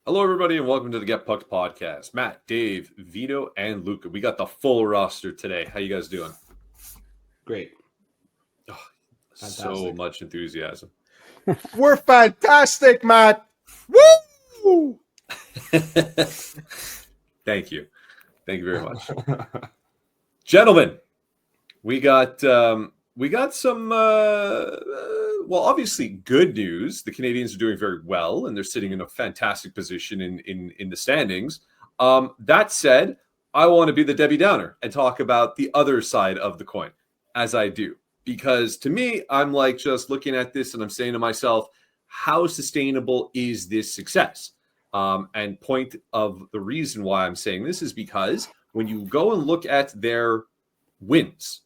Hello, everybody, and welcome to the Get Pucked podcast. Matt, Dave, Vito, and Luca. We got the full roster today. How you guys doing? Great. Oh, so Fantastic. much enthusiasm. We're fantastic, Matt. Woo! Thank you. Thank you very much. Gentlemen, we got some obviously good news. The Canadiens are doing very well, and they're sitting in a fantastic position in the standings. That said, I want to be the Debbie Downer and talk about the other side of the coin, as I do. Because to me, I'm like just looking at this and I'm saying to myself, how sustainable is this success? And point of the reason why I'm saying this is because when you go and look at their wins,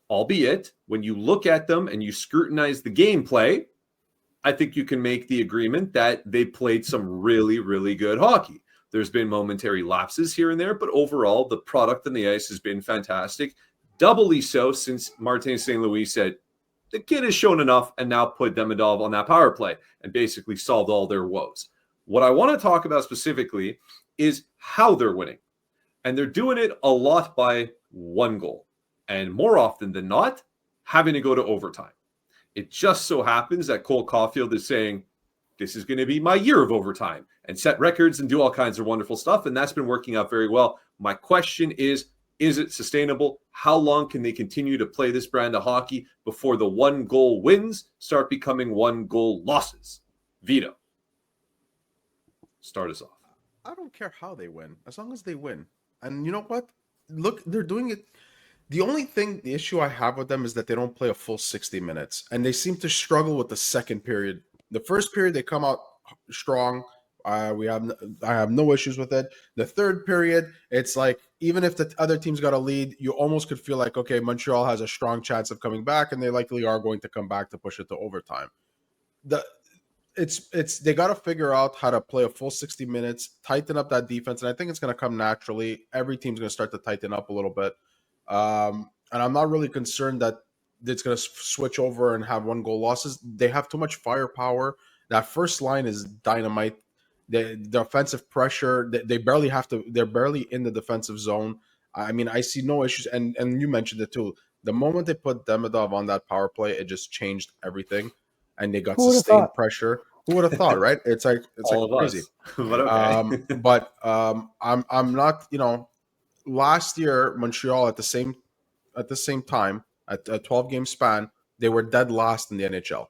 albeit when you look at them and you scrutinize the gameplay, I think you can make the agreement that they played some really, really good hockey. There's been momentary lapses here and there, but overall, the product on the ice has been fantastic. Doubly so since Martin St. Louis said, the kid has shown enough and now put Demidov on that power play and basically solved all their woes. What I want to talk about specifically is how they're winning. And they're doing it a lot by one goal. And more often than not, having to go to overtime. It just so happens that Cole Caulfield is saying, this is going to be my year of overtime and set records and do all kinds of wonderful stuff. And that's been working out very well. My question is it sustainable? How long can they continue to play this brand of hockey before the one goal wins start becoming one goal losses? Vito, start us off. I don't care how they win, as long as they win. And you know what? Look, they're doing it. The issue I have with them is that they don't play a full 60 minutes. And they seem to struggle with the second period. The first period, they come out strong. I have no issues with it. The third period, it's like even if the other team's got a lead, you almost could feel like, okay, Montreal has a strong chance of coming back, and they likely are going to come back to push it to overtime. They got to figure out how to play a full 60 minutes, tighten up that defense, and I think it's going to come naturally. Every team's going to start to tighten up a little bit, and I'm not really concerned that it's going to switch over and have one goal losses. They have too much firepower. That first line is dynamite. The offensive pressure, they barely have to. They're barely in the defensive zone. I mean, I see no issues, and you mentioned it too. The moment they put Demidov on that power play, it just changed everything, and they got Who would've sustained thought? pressure. Who would have thought, right? It's like All of crazy. us. But okay. I'm not. Last year Montreal at the same time at a 12-game span, they were dead last in the NHL.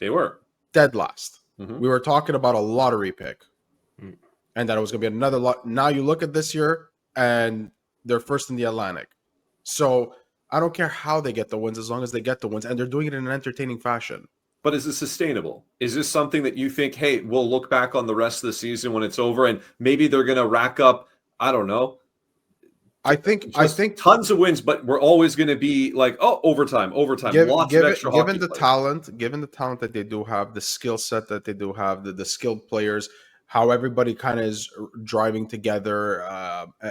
They were. Dead last. Mhm. We were talking about a lottery pick, and that it was going to be another lot. Now you look at this year, and they're first in the Atlantic. So I don't care how they get the wins, as long as they get the wins, and they're doing it in an entertaining fashion. But is it sustainable? Is this something that you think, hey, we'll look back on the rest of the season when it's over and maybe they're going to rack up, I don't know, I think tons of wins, but we're always going to be like, oh, overtime, lots of extra hockey given the players. talent that they do have, the skill set that they do have, the skilled players, how everybody kind of is driving together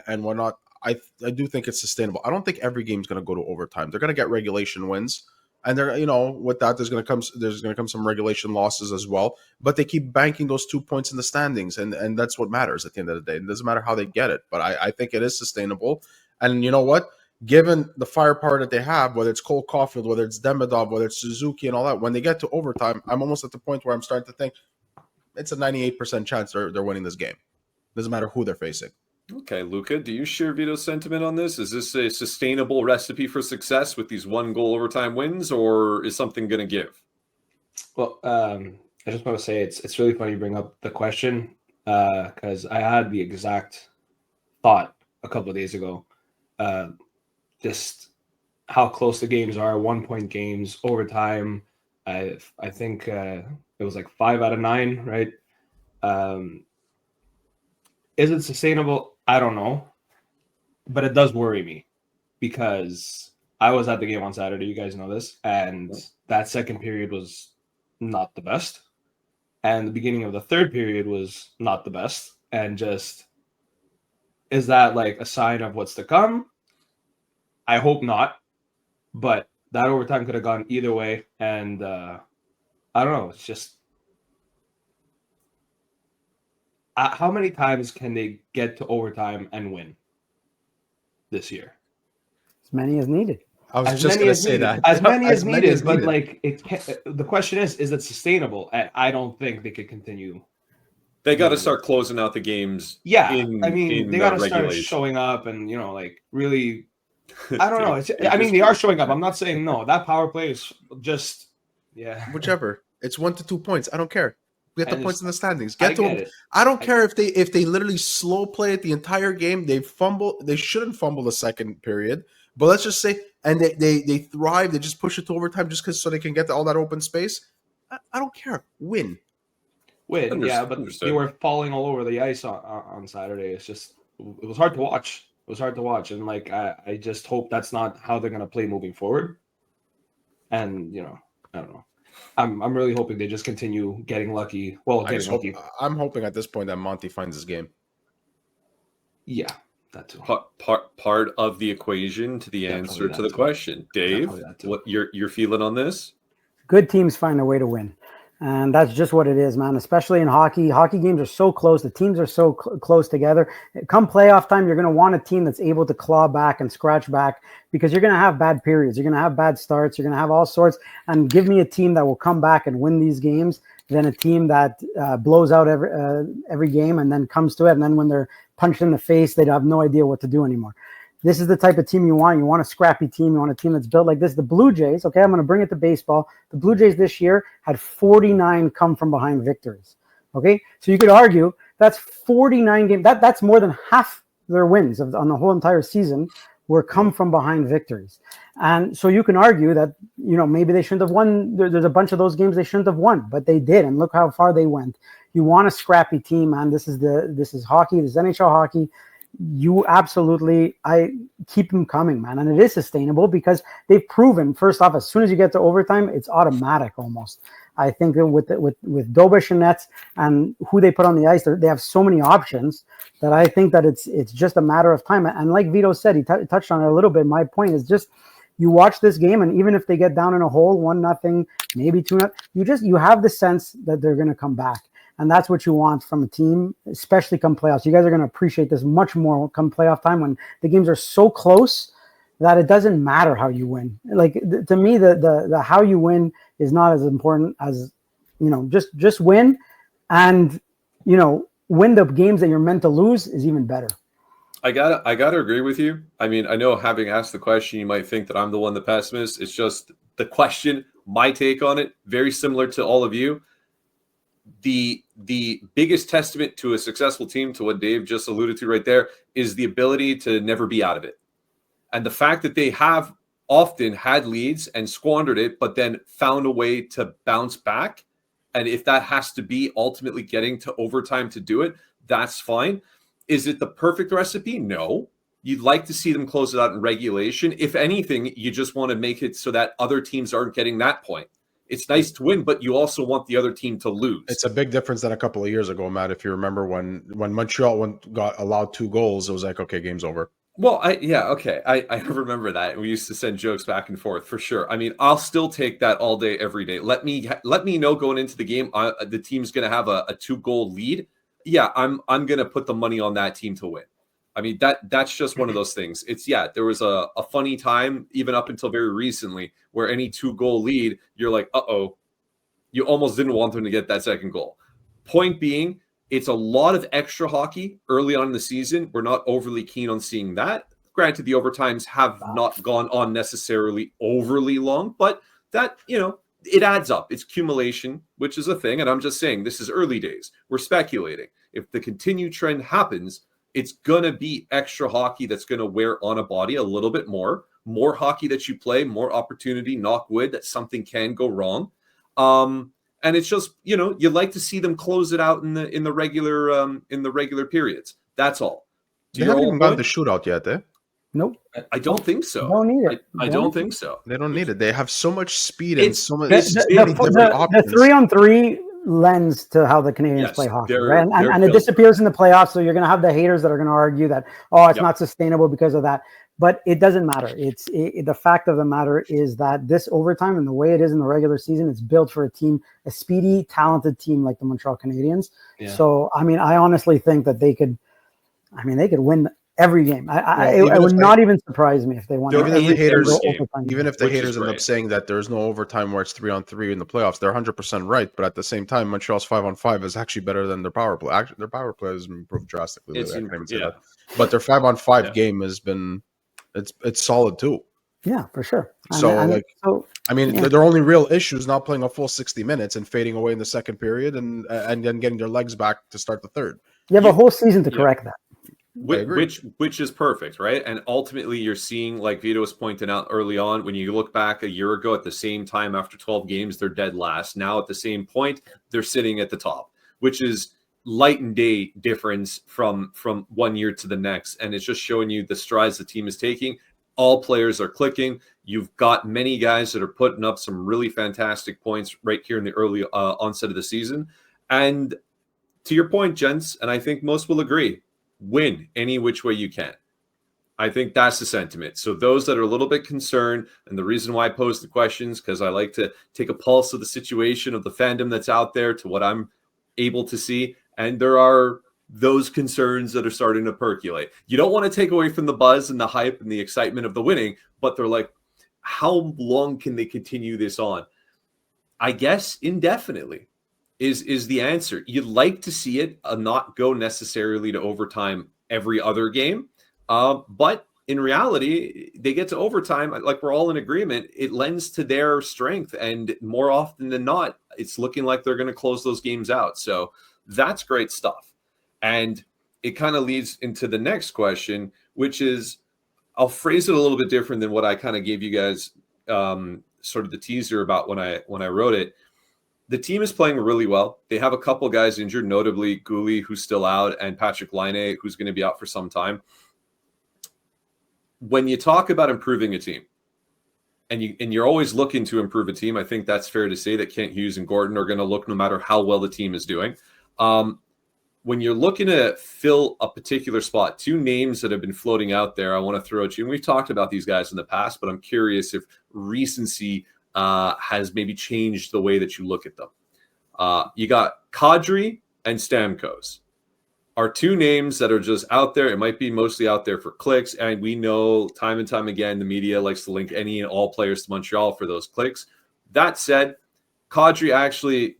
and whatnot. I do think it's sustainable. I don't think every game's going to go to overtime. They're going to get regulation wins, and they're with that there's going to come some regulation losses as well. But they keep banking those 2 points in the standings, and that's what matters at the end of the day. It doesn't matter how they get it, but I think it is sustainable. And you know what? Given the firepower that they have, whether it's Cole Caulfield, whether it's Demidov, whether it's Suzuki and all that, when they get to overtime, I'm almost at the point where I'm starting to think it's a 98% chance they're winning this game. Doesn't matter who they're facing. Okay, Luca, do you share Vito's sentiment on this? Is this a sustainable recipe for success with these one goal overtime wins, or is something going to give? Well, I just want to say it's really funny you bring up the question because I had the exact thought a couple of days ago. Just how close the games are, 1 point games, overtime. I think it was like 5 out of 9, right? Is it sustainable? I don't know, but it does worry me because I was at the game on Saturday. You guys know this, and that second period was not the best, and the beginning of the third period was not the best. And just is that like a sign of what's to come? I hope not, but that overtime could have gone either way, and I don't know. It's just how many times can they get to overtime and win this year? As many as needed. I was As just many going to as say needed. that. As many as many needed. as But needed. like, the question is it sustainable? I don't think they could continue. They got to start closing out the games. Yeah, in, I mean, in they got to start regulation. showing up and like really. I don't know. They I mean, just- they are showing up. I'm not saying no. That power play is just Whichever. It's 1 to 2 points. I don't care. Get the And points in the standings. I Get to get them. it. I don't care if they literally slow play it the entire game. They fumble. They shouldn't fumble the second period. But let's just say, and they thrive. They just push it to overtime just because so they can get all that open space. I don't care. Win. Win, yeah, but Understood. they were falling all over the ice on Saturday. It's just it was hard to watch. It was hard to watch, and like I just hope that's not how they're gonna play moving forward. And I don't know. I'm really hoping they just continue getting lucky. Well, getting lucky. I'm hoping at this point that Monty finds his game. Yeah, that too. Part of the equation to the Definitely answer to that the too. question, Dave. Definitely that too. What you're feeling on this? Good teams find a way to win. And that's just what it is, man. Especially in hockey. Hockey games are so close. The teams are so close together. Come playoff time, you're going to want a team that's able to claw back and scratch back because you're going to have bad periods. You're going to have bad starts. You're going to have all sorts. And give me a team that will come back and win these games than a team that blows out every game and then comes to it. And then when they're punched in the face, they have no idea what to do anymore. This is the type of team you want. You want a scrappy team. You want a team that's built like this. The Blue Jays, okay, I'm going to bring it to baseball. The Blue Jays this year had 49 come from behind victories. Okay, so you could argue that's 49 games. That's more than half their wins on the whole entire season were come from behind victories. And so you can argue that, maybe they shouldn't have won. There's a bunch of those games they shouldn't have won, but they did. And look how far they went. You want a scrappy team, man. This is hockey. This is NHL hockey. You absolutely, I keep them coming, man. And it is sustainable because they've proven, first off, as soon as you get to overtime, it's automatic almost. I think that with Dobish and Nets and who they put on the ice, they have so many options that I think that it's just a matter of time. And like Vito said, he touched on it a little bit. My point is just, you watch this game, and even if they get down in a hole, 1-0, maybe 2-0, you have the sense that they're going to come back. And that's what you want from a team, especially come playoffs. You guys are going to appreciate this much more come playoff time when the games are so close that it doesn't matter how you win. Like to me, the how you win is not as important as, just win, and win the games that you're meant to lose is even better. I gotta agree with you. I mean, I know having asked the question, you might think that I'm the one, the pessimist. It's just the question, my take on it, very similar to all of you. The biggest testament to a successful team, to what Dave just alluded to right there, is the ability to never be out of it. And the fact that they have often had leads and squandered it, but then found a way to bounce back. And if that has to be ultimately getting to overtime to do it, that's fine. Is it the perfect recipe? No. You'd like to see them close it out in regulation. If anything, you just want to make it so that other teams aren't getting that point. It's nice to win, but you also want the other team to lose. It's a big difference than a couple of years ago, Matt. If you remember when Montreal got allowed 2 goals, it was like, okay, game's over. Well, I remember that. We used to send jokes back and forth for sure. I mean, I'll still take that all day, every day. Let me know going into the game, the team's going to have a 2-goal lead. Yeah, I'm going to put the money on that team to win. I mean, that's just one of those things. There was a funny time, even up until very recently, where any 2-goal lead, you're like, uh-oh, you almost didn't want them to get that second goal. Point being, it's a lot of extra hockey early on in the season. We're not overly keen on seeing that. Granted, the overtimes have not gone on necessarily overly long, but that, it adds up. It's accumulation, which is a thing. And I'm just saying, this is early days. We're speculating. If the continued trend happens, it's going to be extra hockey that's going to wear on a body a little bit more hockey that you play, more opportunity, knock wood, that something can go wrong. And it's just, you like to see them close it out in the regular periods. That's all. They haven't even gotten the shootout yet, eh? Nope. I don't think so. Don't need it. I don't think so. They don't need it. They have so much speed and It's- so many The different options. 3-on-3 lens to how the Canadians Yes, play hockey, they're- right? they're And it built- disappears in the playoffs. So you're going to have the haters that are going to argue that, oh, it's Yep. not sustainable because of that. But it doesn't matter. The fact of the matter is that this overtime and the way it is in the regular season, it's built for a speedy, talented team like the Montreal Canadiens. Yeah. So, I mean, I honestly think that they could win every game. It even would if not even surprise me if they won. They'll Even every if the haters, single overtime game. even if the Which is haters end up great. saying that there's no overtime where it's 3-on-3 in the playoffs, they're 100% right. But at the same time, Montreal's 5-on-5 is actually better than their power play. Actually, their power play has improved drastically. It's I can't even say yeah. that. But their 5-on-5 Yeah. game has been it's solid too. Yeah, for sure. So, I mean, yeah. their only real issue is not playing a full 60 minutes and fading away in the second period and then getting their legs back to start the third. You have a whole season to correct that. agree. Which is perfect, right? And ultimately, you're seeing, like Vito was pointing out early on, when you look back a year ago at the same time after 12 games, they're dead last. Now at the same point, they're sitting at the top, which is light and day difference from 1 year to the next. And it's just showing you the strides the team is taking. All players are clicking. You've got many guys that are putting up some really fantastic points right here in the early onset of the season. And to your point, gents, and I think most will agree, win any which way you can. I think that's the sentiment. So those that are a little bit concerned, and the reason why I pose the questions, because I like to take a pulse of the situation of the fandom that's out there to what I'm able to see. And there are those concerns that are starting to percolate. You don't want to take away from the buzz and the hype and the excitement of the winning, but they're like, how long can they continue this on? I guess indefinitely is the answer. You'd like to see it not go necessarily to overtime every other game. But in reality, they get to overtime, like we're all in agreement, it lends to their strength. And more often than not, it's looking like they're going to close those games out. So that's great stuff. And it kind of leads into the next question, which is, I'll phrase it a little bit different than what I kind of gave you guys sort of the teaser about when I wrote it. The team is playing really well. They have a couple guys injured, notably Gouli, who's still out, and Patrick Laine, who's going to be out for some time. When you talk about improving a team, and you're always looking to improve a team, I think that's fair to say that Kent Hughes and Gordon are going to look no matter how well the team is doing. When you're looking to fill a particular spot, two names that have been floating out there, I want to throw at you. And we've talked about these guys in the past, but I'm curious if recency has maybe changed the way that you look at them. You got Kadri and Samkos are two names that are just out there. It might be mostly out there for clicks. And we know time and time again, the media likes to link any and all players to Montreal for those clicks. That said, Kadri actually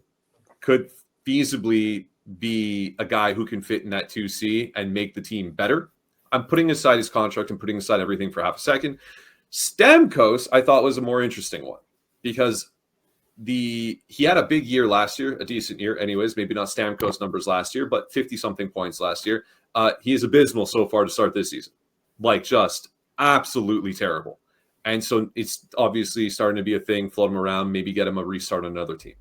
could feasibly be a guy who can fit in that 2C and make the team better. I'm putting aside his contract and putting aside everything for half a second. Stamkos, I thought, was a more interesting one because he had a big year last year, a decent year anyways, maybe not Stamkos numbers last year, but 50-something points last year. He is abysmal so far to start this season. Like, just absolutely terrible. And so it's obviously starting to be a thing, float him around, maybe get him a restart on another team.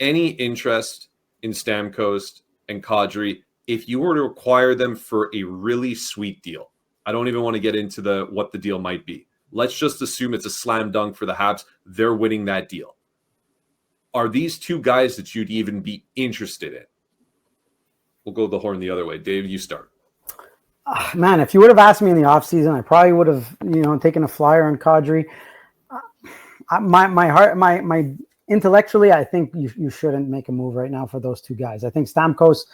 Any interest in Stamkos and Kadri, if you were to acquire them for a really sweet deal? I don't even want to get into what the deal might be. Let's just assume it's a slam dunk for the Habs. They're winning that deal. Are these two guys that you'd even be interested in? We'll go the horn the other way. Dave, you start. Man, if you would have asked me in the offseason, I probably would have, taken a flyer on Kadri. My intellectually, I think you shouldn't make a move right now for those two guys. I think Stamkos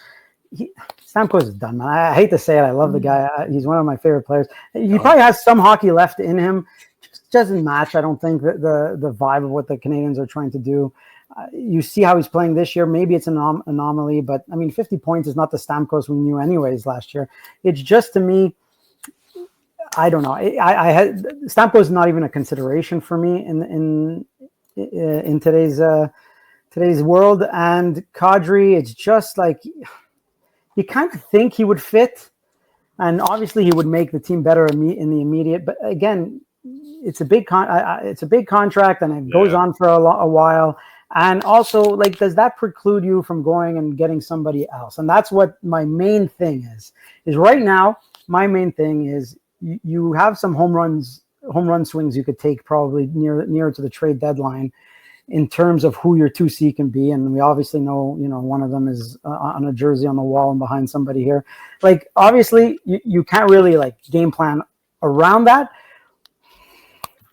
is done, man. I hate to say it. I love the guy. He's one of my favorite players. He probably has some hockey left in him. Just doesn't match, I don't think, the vibe of what the Canadiens are trying to do. You see how he's playing this year. Maybe it's an anomaly, but, 50 points is not the Stamkos we knew anyways last year. It's just, to me, I don't know. I had Stamkos is not even a consideration for me in today's world. And Kadri, it's just like you kind of think he would fit, and obviously he would make the team better in the immediate. But again, it's a big contract, and it goes on for a while. And also, like, does that preclude you from going and getting somebody else? And that's what my main thing is right now. My main thing is you have some home run swings you could take probably near to the trade deadline. in terms of who your 2C can be. And we obviously know, one of them is on a jersey on the wall and behind somebody here. Like, obviously, you can't really game plan around that.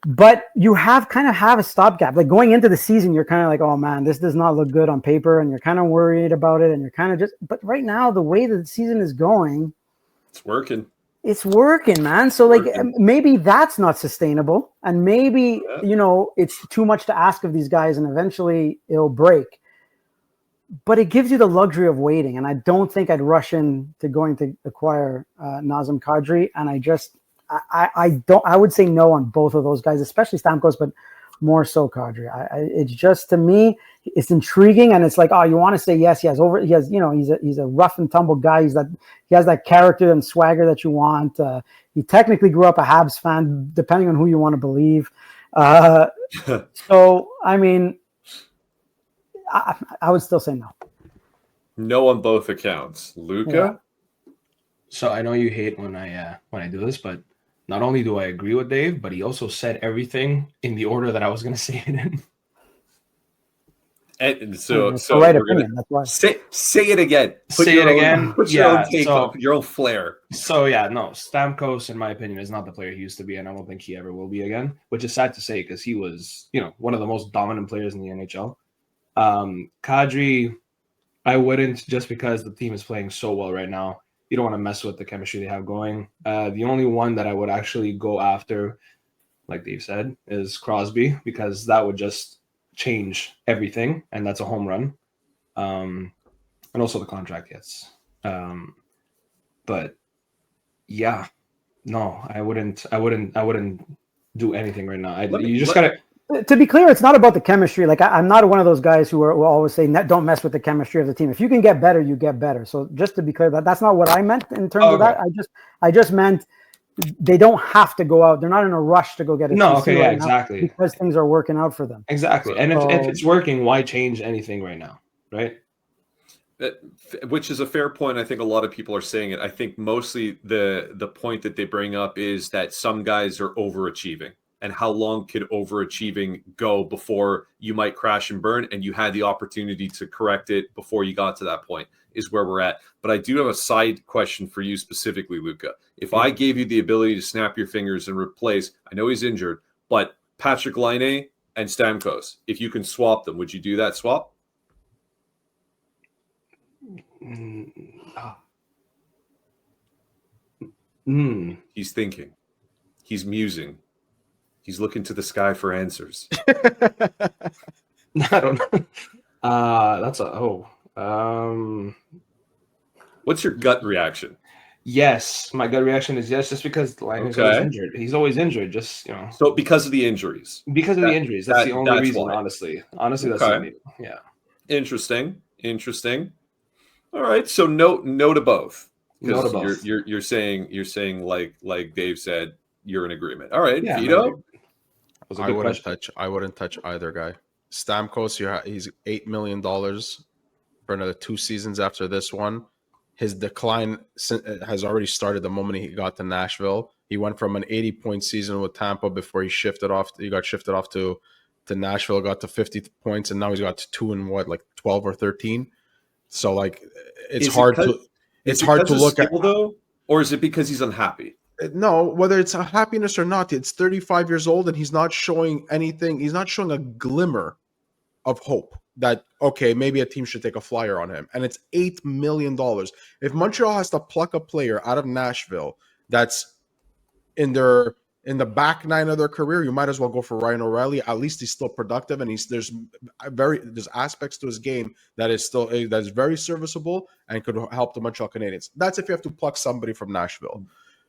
But you kind of have a stopgap. Like, going into the season, you're kind of like, oh man, this does not look good on paper, and you're kind of worried about it, and you're kind of but right now, the way that the season is going, it's working. It's working, man. So maybe that's not sustainable, and maybe it's too much to ask of these guys, and eventually it'll break. But it gives you the luxury of waiting, and I don't think I'd rush into going to acquire Nazem Kadri, and I would say no on both of those guys, especially Stamkos, but more so Kadri. It's just, to me, it's intriguing, and it's like, oh, you want to say yes, he's a rough and tumble guy. He has that character and swagger that you want. He technically grew up a Habs fan, depending on who you want to believe. So, I mean, I would still say no. No on both accounts. Luca? Yeah. So I know you hate when I do this, but not only do I agree with Dave, but he also said everything in the order that I was going to say it in. And so right we're opinion. gonna That's why. say it again. Put your own take on, your own flair. So Stamkos, in my opinion, is not the player he used to be, and I don't think he ever will be again. Which is sad to say, because he was, one of the most dominant players in the NHL. Kadri, I wouldn't, just because the team is playing so well right now. You don't want to mess with the chemistry they have going. The only one that I would actually go after, like Dave said, is Crosby, because that would just change everything, and that's a home run. And also the contract, yes. But yeah, no, I wouldn't do anything right now. You just gotta. To be clear, it's not about the chemistry. Like, I'm not one of those guys who will always say, don't mess with the chemistry of the team. If you can get better, you get better. So just to be clear, that's not what I meant in terms of that. I just meant they don't have to go out. They're not in a rush to go get a CC right exactly. now, because things are working out for them. Exactly. And if it's working, why change anything right now, right? Which is a fair point. I think a lot of people are saying it. I think mostly the point that they bring up is that some guys are overachieving. And how long could overachieving go before you might crash and burn, and you had the opportunity to correct it before you got to that point, is where we're at. But I do have a side question for you specifically, Luca. If I gave you the ability to snap your fingers and replace, I know he's injured, but Patrick Laine and Stamkos, if you can swap them, would you do that swap? He's thinking. He's musing. He's looking to the sky for answers. I don't know. What's your gut reaction? Yes, my gut reaction is yes, just because Laine is always injured. He's always injured, just So because of the injuries. Because of the injuries. That's the only reason, why. Honestly, that's the only. Yeah. Interesting. All right. So no to both. No to both. You're saying like Dave said, you're in agreement. All right, yeah, Vito. I wouldn't touch either guy. Stamkos, he's $8 million for another 2 seasons after this one. His decline has already started the moment he got to Nashville. He went from an 80-point season with Tampa before he got shifted off to Nashville, got to 50 points, and now he's got 2 in 12 or 13. So it's hard to look at, though, or is it because he's unhappy? No, whether it's a happiness or not, it's 35 years old and he's not showing anything. He's not showing a glimmer of hope that, okay, maybe a team should take a flyer on him. And it's $8 million. If Montreal has to pluck a player out of Nashville that's in the back nine of their career, you might as well go for Ryan O'Reilly. At least he's still productive, and there's aspects to his game that's very serviceable and could help the Montreal Canadiens. That's if you have to pluck somebody from Nashville.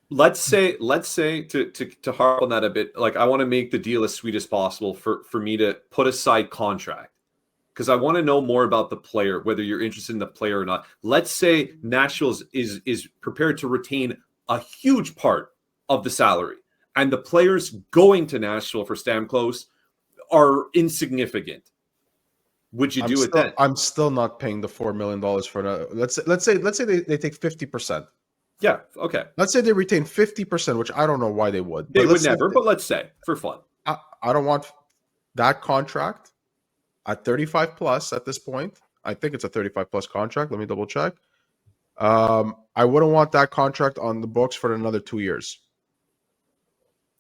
Let's say to harp on that a bit, I want to make the deal as sweet as possible for me to put aside contract, because I want to know more about the player, whether you're interested in the player or not. Let's say Nashville is prepared to retain a huge part of the salary, and the players going to Nashville for Stamkos are insignificant. Would you do it then? I'm still not paying the $4 million for another. Let's say they take 50%. Yeah, okay. Let's say they retain 50%, which I don't know why they would. They would never, but let's say, for fun. I don't want that contract at 35 plus at this point. I think it's a 35 plus contract. Let me double check. I wouldn't want that contract on the books for another 2 years.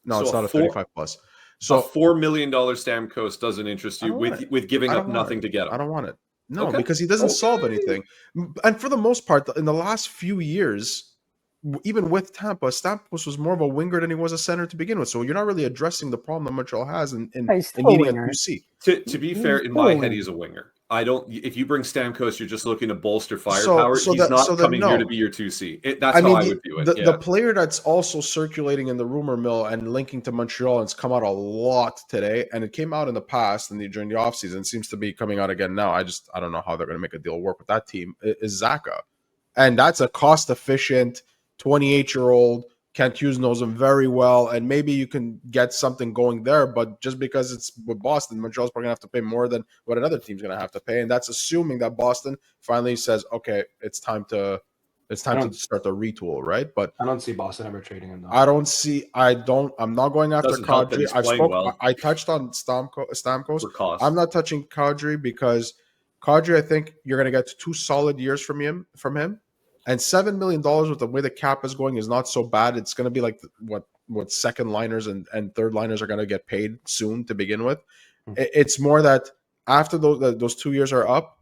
No, So it's not a 35 plus. So a So $4 million Stamkos doesn't interest you with giving up nothing to get him. I don't want it. No, Okay. because he doesn't solve anything. And for the most part, in the last few years, even with Tampa, Stamkos was more of a winger than he was a center to begin with. So you're not really addressing the problem that Montreal has in He's still a needing a winger. 2C. To be fair, in my head, he's a winger. I don't. If you bring Stamkos, you're just looking to bolster firepower. He's not coming here to be your 2C. That's how I would view it. The player that's also circulating in the rumor mill and linking to Montreal, and it's come out a lot today, and it came out in the past and during the offseason, seems to be coming out again now. I don't know how they're going to make a deal work with that team. Is Zaka, and that's a cost efficient 28-year-old. Kent Hughes knows him very well, and maybe you can get something going there. But just because it's with Boston, Montreal's probably going to have to pay more than what another team's going to have to pay, and that's assuming that Boston finally says, "Okay, it's time to start the retool," right? But I don't see Boston ever trading him. Though. I'm not going after Kadri. I touched on Stamkos. I'm not touching Kadri because Kadri, I think you're going to get 2 solid years from him. And $7 million with the way the cap is going is not so bad. It's going to be like what second liners and third liners are going to get paid soon to begin with. It's more that after those 2 years are up,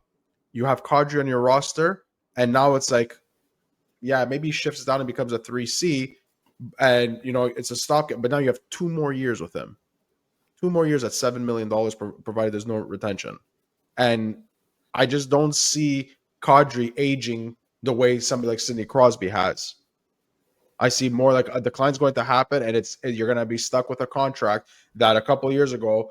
you have Kadri on your roster, and now it's like, yeah, maybe he shifts down and becomes a 3C, and it's a stopgap. But now you have 2 more years with him, 2 more years at $7 million, provided there's no retention, and I just don't see Kadri aging the way somebody like Sidney Crosby has. I see more like a decline's going to happen, and you're going to be stuck with a contract that a couple of years ago,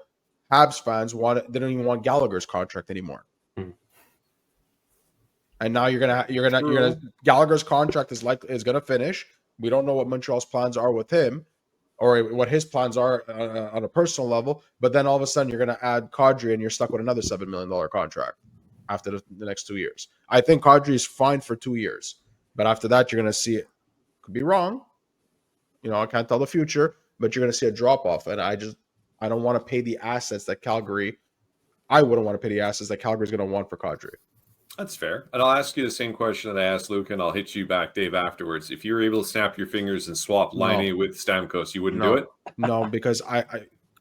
Habs fans didn't even want Gallagher's contract anymore. And now you're gonna Gallagher's contract is going to finish. We don't know what Montreal's plans are with him, or what his plans are on a personal level. But then all of a sudden you're going to add Kadri, and you're stuck with another $7 million contract after the next 2 years. I think Kadri is fine for 2 years, but after that, you're going to see it. Could be wrong. I can't tell the future, but you're going to see a drop off. And I don't want to pay the assets that Calgary. I wouldn't want to pay the assets that Calgary is going to want for Kadri. That's fair. And I'll ask you the same question that I asked Luke, and I'll hit you back, Dave, afterwards. If you were able to snap your fingers and swap Laine with Stamkos, you wouldn't do it? No, because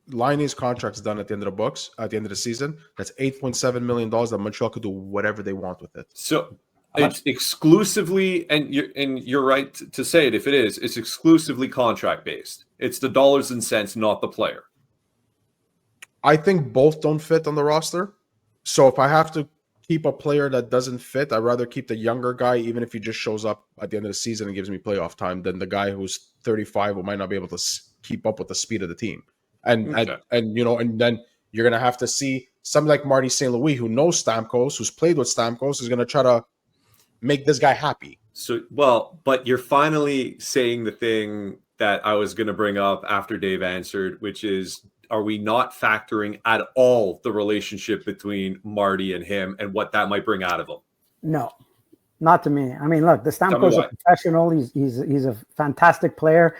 Laine's contract is done at the end of the books, at the end of the season. That's $8.7 million that Montreal could do whatever they want with it. So it's exclusively, and you're right to say it if it is, it's exclusively contract based. It's the dollars and cents, not the player. I think both don't fit on the roster. So if I have to keep a player that doesn't fit, I'd rather keep the younger guy, even if he just shows up at the end of the season and gives me playoff time, than the guy who's 35 who might not be able to keep up with the speed of the team. And then you're gonna have to see somebody like Marty St. Louis, who knows Stamkos, who's played with Stamkos, is gonna try to make this guy happy. But you're finally saying the thing that I was gonna bring up after Dave answered, which is, are we not factoring at all the relationship between Marty and him and what that might bring out of him? No, not to me. I mean, look, the Stamkos is a professional. He's a fantastic player.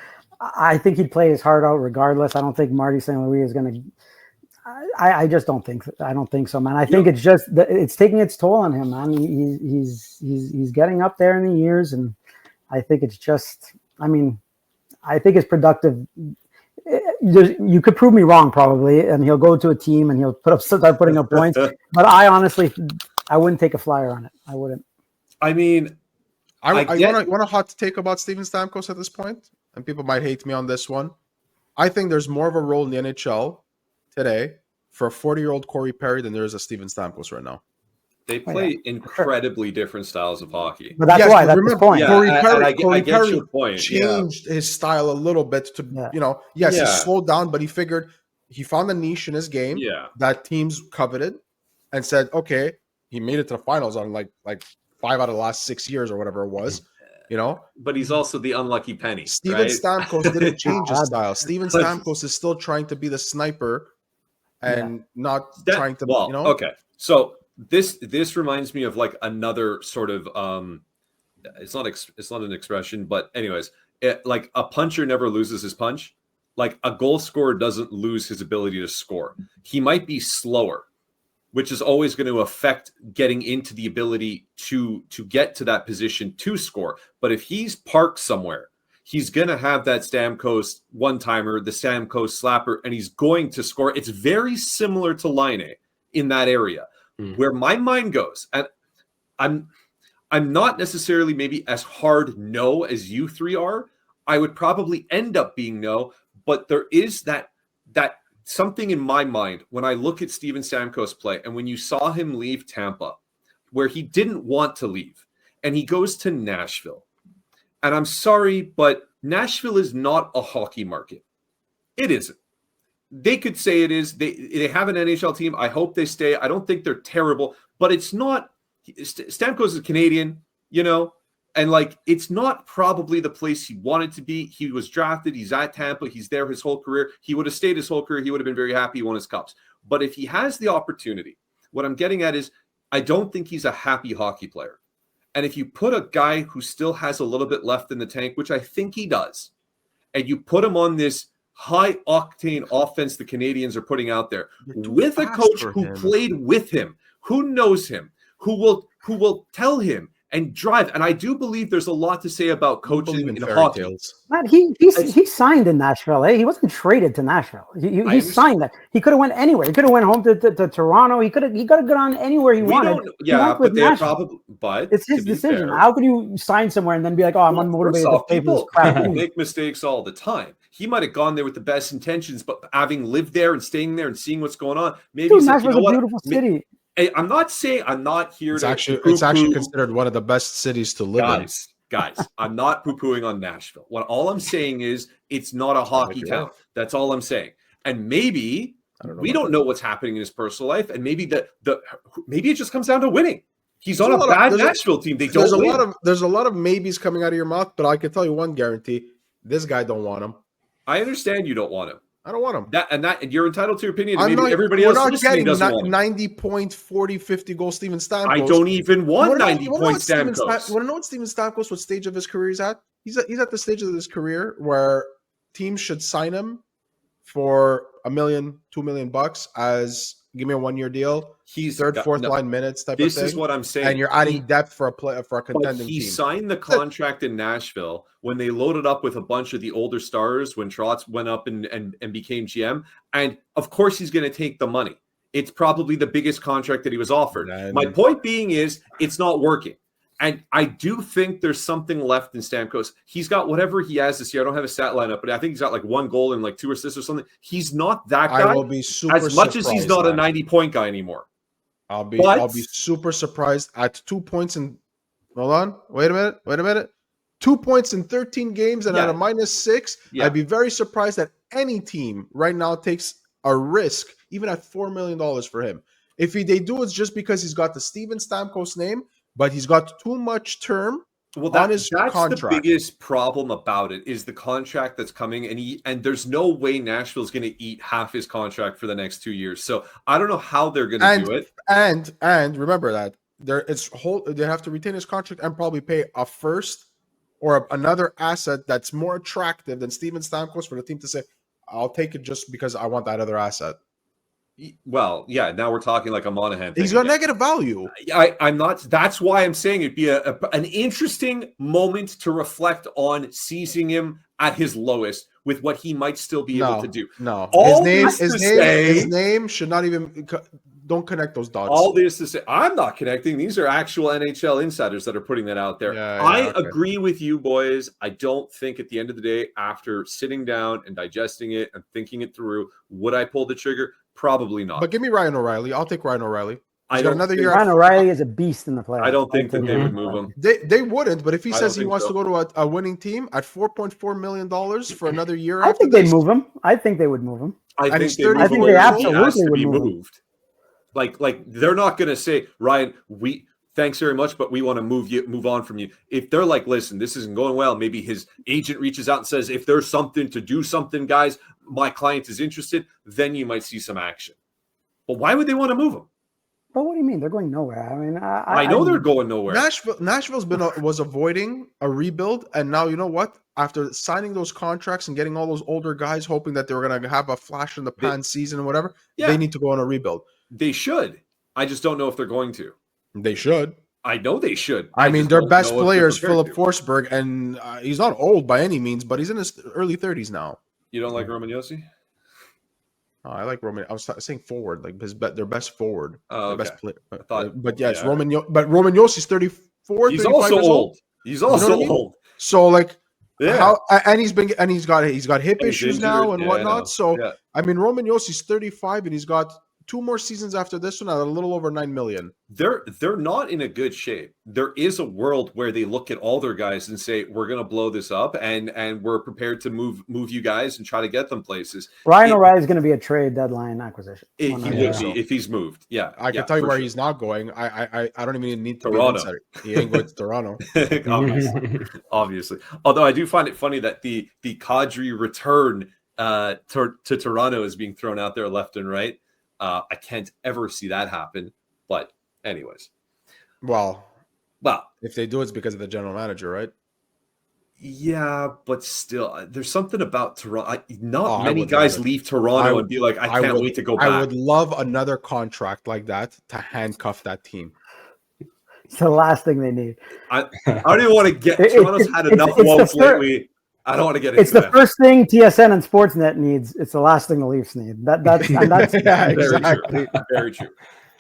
I think he'd play his heart out regardless. I don't think Marty St. Louis is going to. I just don't think. I don't think so, man. I think it's just it's taking its toll on him, man. He's getting up there in the years, and I think it's just. I mean, I think it's productive. You could prove me wrong, probably, and he'll go to a team and he'll start putting up points. But I honestly, I wouldn't take a flyer on it. I wouldn't. I mean, I want a hot take about Steven Stamkos at this point, and people might hate me on this one. I think there's more of a role in the NHL today for a 40-year-old Corey Perry than there is a Steven Stamkos right now. They play incredibly different styles of hockey. But that's why. That's the point. Yeah, Corey Perry changed his style a little bit to, he slowed down, but he found a niche in his game that teams coveted and said, okay, he made it to the finals on like 5 out of the last 6 years or whatever it was. But he's also the unlucky penny. Steven Stamkos didn't change his style. Steven Stamkos is still trying to be the sniper and not trying to, Okay. So this reminds me of like another sort of it's not an expression, but anyways, like a puncher never loses his punch. Like a goal scorer doesn't lose his ability to score. He might be slower, which is always going to affect getting into the ability to get to that position to score. But if he's parked somewhere, he's going to have that Stamkos one-timer, the Stamkos slapper, and he's going to score. It's very similar to Laine in that area. Where my mind goes, and I'm not necessarily maybe as hard no as you three are. I would probably end up being no, but there is that something in my mind when I look at Steven Stamkos play, and when you saw him leave Tampa, where he didn't want to leave, and he goes to Nashville. And I'm sorry, but Nashville is not a hockey market. It isn't. They could say it is. They have an NHL team. I hope they stay. I don't think they're terrible, but it's not. Stamkos is Canadian, and like it's not probably the place he wanted to be. He was drafted. He's at Tampa. He's there his whole career. He would have stayed his whole career. He would have been very happy. He won his cups. But if he has the opportunity, what I'm getting at is I don't think he's a happy hockey player. And if you put a guy who still has a little bit left in the tank, which I think he does, and you put him on this high octane offense the Canadiens are putting out there with a coach who played with him, who knows him, who will tell him and drive. And I do believe there's a lot to say about coaching in hockey. Man, he signed in Nashville. He wasn't traded to Nashville. He signed that. He could have went anywhere. He could have went home to Toronto. He could have gone anywhere he wanted. Yeah, but they're probably. But it's his decision. Fair, how could you sign somewhere and then be like, "Oh, I'm unmotivated to play for this crap"? People make mistakes all the time. He might have gone there with the best intentions, but having lived there and staying there and seeing what's going on, maybe Nashville's a beautiful city. I'm not here it's actually considered one of the best cities to live in. Guys, I'm not poo-pooing on Nashville. All I'm saying is it's not a hockey town. That's all I'm saying. And maybe we don't know what's happening in his personal life, and maybe maybe it just comes down to winning. He's on a bad Nashville team. There's a lot of maybes coming out of your mouth, but I can tell you one guarantee: this guy don't want him. I understand you don't want him. I don't want him. And you're entitled to your opinion. Maybe everybody else listening doesn't want him. 90 point, 40, 50 goal Steven Stamkos. I don't even want 90 point Stamkos. You want to know what Steven Stamkos, what stage of his career he's at? He's at the stage of his career where teams should sign him for $1 million, $2 million as give me a 1-year deal. He's third, fourth line minutes type of thing. This is what I'm saying. And you're adding depth for a contending team. He signed the contract in Nashville when they loaded up with a bunch of the older stars when Trotz went up and became GM. And of course he's going to take the money. It's probably the biggest contract that he was offered. My point being is it's not working. And I do think there's something left in Stamkos. He's got whatever he has this year. I don't have a stat lineup, but I think he's got like 1 goal and like 2 assists or something. He's not that guy. I will be super as much as he's not a 90-point guy anymore. I'll be super surprised at 2 points in. Hold on. Wait a minute. 2 points in 13 games and at a -6. Yeah. I'd be very surprised that any team right now takes a risk, even at $4 million for him. If they do, it's just because he's got the Steven Stamkos name. But he's got too much term on his contract. That's the biggest problem about it is the contract that's coming, and there's no way Nashville's going to eat half his contract for the next 2 years. So I don't know how they're going to do it. And remember that they have to retain his contract and probably pay a first or another asset that's more attractive than Steven Stamkos for the team to say, "I'll take it just because I want that other asset." Well, yeah, now we're talking like a Monahan thing. He's got negative value. I'm not. That's why I'm saying it'd be an interesting moment to reflect on seizing him at his lowest with what he might still be able to do. No, his name should not even. Don't connect those dots. All this to say, I'm not connecting. These are actual NHL insiders that are putting that out there. I agree with you, boys. I don't think at the end of the day, after sitting down and digesting it and thinking it through, would I pull the trigger? Probably not. But give me Ryan O'Reilly. I'll take Ryan O'Reilly. He's got another year. Ryan O'Reilly is a beast in the playoffs. I don't think that they would move him. They wouldn't, but if he says he wants to go to a winning team at $4.4 million for another year, I think they'd move him. I think they would move him. I think they absolutely would move him. Like they're not going to say, Ryan, thanks very much, but we want to move on from you. If they're like, listen, this isn't going well, maybe his agent reaches out and says, if there's something to do something, guys, my client is interested, then you might see some action. But why would they want to move him? But what do you mean? They're going nowhere. I mean, I know they're going nowhere. Nashville's was avoiding a rebuild, and now you know what? After signing those contracts and getting all those older guys, hoping that they were going to have a flash in the pan season or whatever, they need to go on a rebuild. They should. I just don't know if they're going to. They should. I know they should. I mean, just their don't best know if player they're is prepared Philip to. Forsberg, and he's not old by any means, but he's in his early 30s now. You don't like Roman Josi? Oh, I like Roman. I was saying forward, like their best forward, Oh, their okay. best player. Thought, yes, yeah. Roman Yossi's 34. He's 35 also years old. He's also what I mean? old. So like, Yeah. and he's got hip And he's issues injured. now and Yeah, I know. whatnot. So Yeah. I mean, Roman Yossi's 35, and he's got 2 more seasons after this one at a little over $9 million. They're not in a good shape. There is a world where they look at all their guys and say, we're going to blow this up, and we're prepared to move you guys and try to get them places. Ryan O'Reilly is going to be a trade deadline acquisition. He would be if he's moved. Yeah, I can tell you where he's not going. I don't even need to Toronto. He ain't going to Toronto. Obviously. Although I do find it funny that the Kadri return to Toronto is being thrown out there left and right. I can't ever see that happen. But anyways. Well, Well, if they do, it's because of the general manager, right? yeah, but still, there's something about Toronto. Not I many would guys love it. leave Toronto and be like, I can't wait to go back. I would love another contract like that to handcuff that team. It's the last thing they need. I don't even want to get Toronto's had enough woes lately. I don't want to get into It's the that. first thing TSN and Sportsnet needs. It's the last thing the Leafs need. That's Yeah, Very exactly. true. Very true.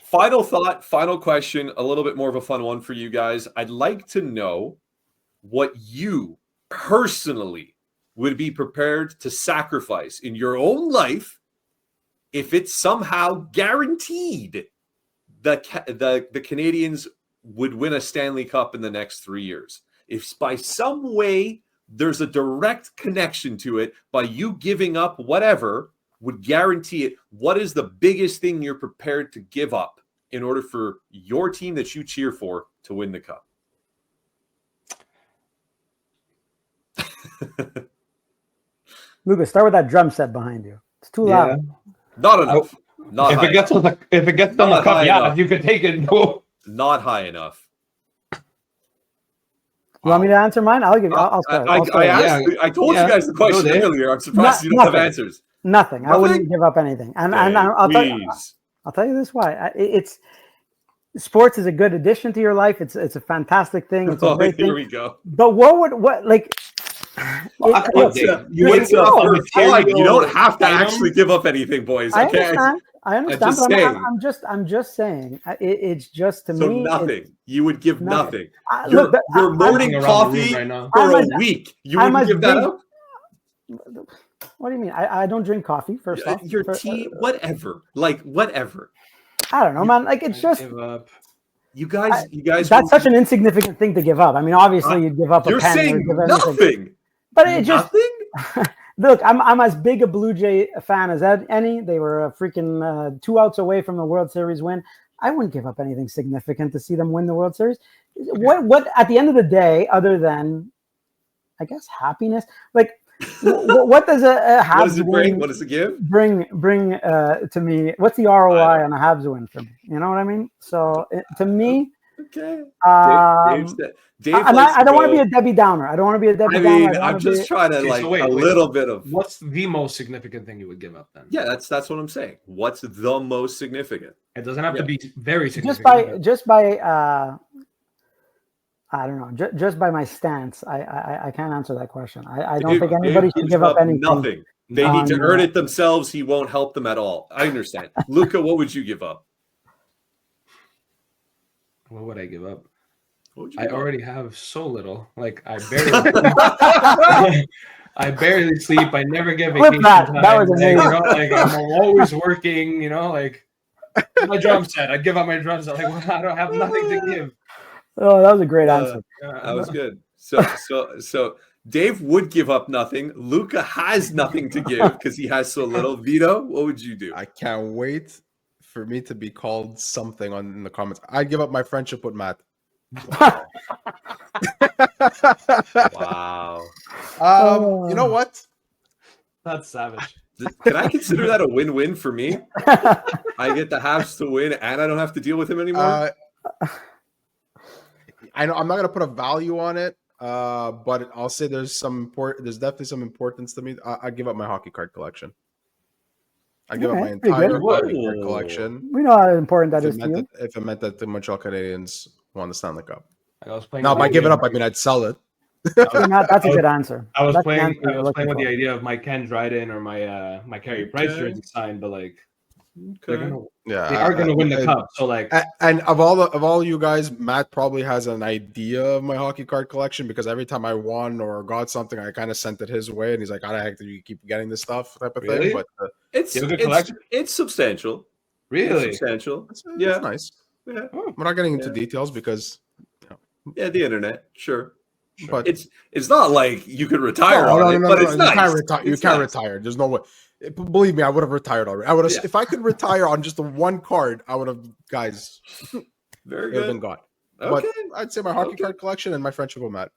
Final thought, final question, a little bit more of a fun one for you guys. I'd like to know what you personally would be prepared to sacrifice in your own life if it's somehow guaranteed the Canadiens would win a Stanley Cup in the next 3 years. If by some way there's a direct connection to it, by you giving up whatever would guarantee it, what is the biggest thing you're prepared to give up in order for your team that you cheer for to win the cup? Lucas, start with that drum set behind you. It's too loud. Not enough. Not If high it gets on the Not cup, high yeah, enough. you could take it. Go. Not high enough. You want me to answer mine? I'll start. I I'll start. I told you guys the question earlier. I'm surprised you don't have answers. Nothing. I wouldn't give up anything. And I'll tell you this why. It's sports is a good addition to your life. It's a fantastic thing. It's a great thing. Here we go. But You don't have to actually give up anything, boys. I understand. But I'm just saying. It's just to so me. nothing. You would give nothing. Look, you're morning coffee right now. for a week. You wouldn't give that up? What do you mean? I don't drink coffee, first off. Your tea, whatever. Like, whatever. I don't know, man. Like, it's just... You guys. That's such an insignificant thing to give up. I mean, obviously, you'd give up a pen. You're saying nothing. But it just... Nothing? Look, I'm as big a Blue Jay fan as any. They were freaking 2 outs away from the World Series win. I wouldn't give up anything significant to see them win the World Series. What at the end of the day, other than, I guess, happiness, like, what does a Habs what does it bring? win What does it give? Bring to me? What's the ROI on a Habs win for me? You know what I mean? So to me, okay. Dave I don't want to be a Debbie Downer. I don't want to be a Debbie Downer. I'm just trying to little bit of. What's the most significant thing you would give up then? Yeah, that's what I'm saying. What's the most significant? It doesn't have to be very significant. Just by I don't know. Just by my stance, I can't answer that question. I don't think anybody should give up anything. Nothing. They need to earn it themselves. He won't help them at all. I understand. Luca, what would you give up? What would I give up? I already have so little. Like I barely sleep. I never get vacation time. That was amazing. Like I'm always working. Like my drum set. I'd give up my drum set. Like I don't have nothing to give. Oh, that was a great answer. That was good. So Dave would give up nothing. Luca has nothing to give because he has so little. Vito, what would you do? I can't wait for me to be called something in the comments. I'd give up my friendship with Matt. Wow. You know what? That's savage. Can I consider that a win-win for me? I get the Habs to win, and I don't have to deal with him anymore. I know I'm not gonna put a value on it, but I'll say there's definitely some importance to me. I give up my hockey card collection. I give up my Alright, pretty entire good. hockey card Whoa. collection We know how important that if is it to meant you. if it meant that the Montreal Canadiens won the Stanley Cup. I was playing. Now, with by the give it idea up, I mean I'd sell it. See, Matt, that's a good answer. I was That's the playing. answer I you're was playing looking with the for. idea of my Ken Dryden or my Carey Price Okay. jersey signed, but like they're Okay. gonna, Yeah, they are gonna win the cup. So like, And of all you guys, Matt probably has an idea of my hockey card collection because every time I won or got something, I kind of sent it his way, and he's like, "How the heck do you keep getting this stuff?" Type of Really? thing. But It's You have a good it's collection? it's substantial. It's really, substantial. it's Yeah. nice. Yeah. oh, We're not getting into Yeah. details because, Yeah, the internet, sure. but It's not like you could retire on it, but it's You nice. can't retire. You It's can't nice. retire. There's no way. Believe me, I would have retired already. I would have Yeah. if I could retire on just the one card. I would have, guys. Very It would have been good. gone. Okay. But I'd say my hockey Okay. card collection and my friendship with Matt.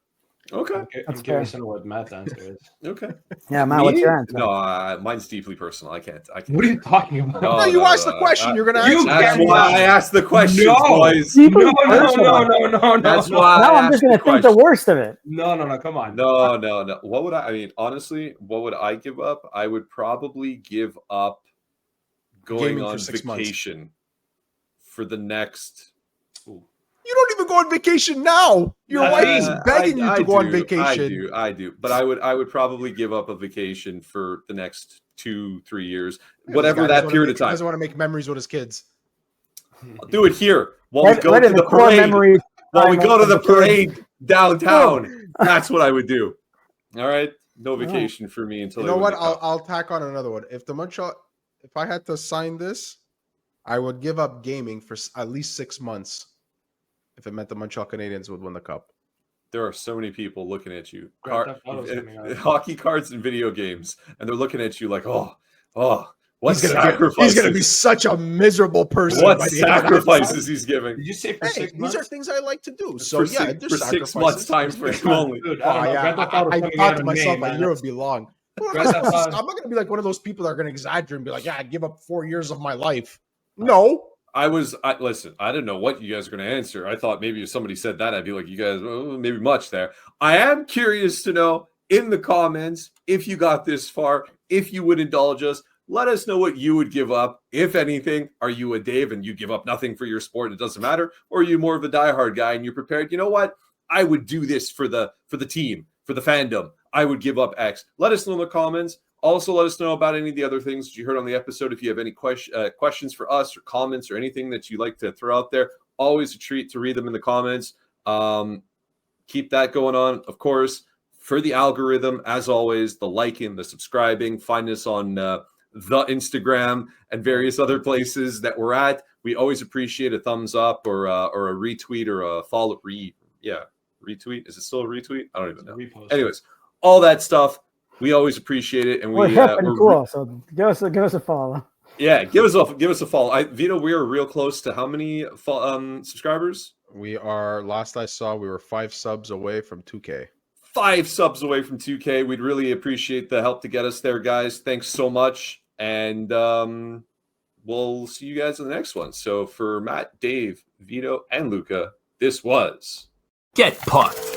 Okay. I'm That's curious fair. to know what Matt's answer is. Okay. Yeah, Matt, what's your Me? answer? No, mine's deeply personal. I can't. What are you talking about? No, No, you asked the question. You're gonna You answer. That's can't- why I asked the questions, No. boys. Deeply No, personal. no. That's no. why Now I I'm just asked gonna the think the question. worst of it. No. Come on. No. What would I mean, honestly, what would I give up? I would probably give up going Gaming for on 6 months. vacation for the next. You don't even go on vacation now. Your wife is begging you to go on vacation. I do. But I would probably give up a vacation for the next 2-3 years, whatever that period of He time. doesn't want to make memories with his kids. I'll do it here while we go Right to in the core parade. memory While we time go to of the the kids. parade downtown. That's what I would do. All right. No vacation for me until You they know win what? the cup. I'll tack on another one. If I had to sign this, I would give up gaming for at least 6 months. If it meant the Montreal Canadiens would win the cup. There are so many people looking at you. Grand Theft Auto's coming out. Hockey cards and video games, and they're looking at you like, what He's sacrifices? gonna be such a miserable person. What by the end of that sacrifices he's giving? Did you say for Hey, 6 months? these are things I like to do. So for yeah, six, there's for 6 months sacrifices. time frame only. Dude, Oh, I don't know. yeah, Grand Theft Auto's I coming thought out to in myself May, a man. year would be long. Grand Theft Auto- I'm not going to be like one of those people that are going to exaggerate and be like, yeah, I'd give up 4 years of my life. No. Listen, I didn't know what you guys were going to answer. I thought maybe if somebody said that, I'd be like, you guys, maybe much there. I am curious to know in the comments if you got this far, if you would indulge us. Let us know what you would give up, if anything. Are you a Dave and you give up nothing for your sport and it doesn't matter? Or are you more of a diehard guy and you're prepared? You know what? I would do this for the team, for the fandom. I would give up X. Let us know in the comments. Also, let us know about any of the other things that you heard on the episode. If you have any questions for us or comments or anything that you'd like to throw out there, always a treat to read them in the comments. Keep that going on, of course. For the algorithm, as always, the liking, the subscribing. Find us on the Instagram and various other places that we're at. We always appreciate a thumbs up or a retweet or a follow. Retweet. Is it still a retweet? I don't even know. Repost. Anyways, all that stuff. We always appreciate it, and We're hip and cool, so give us a follow. Yeah, give us a follow. Vito, we are real close to how many subscribers? We are, last I saw, we were 5 subs away from 2K. 5 subs away from 2K. We'd really appreciate the help to get us there, guys. Thanks so much, and we'll see you guys in the next one. So for Matt, Dave, Vito, and Luca, this was Get Pucked.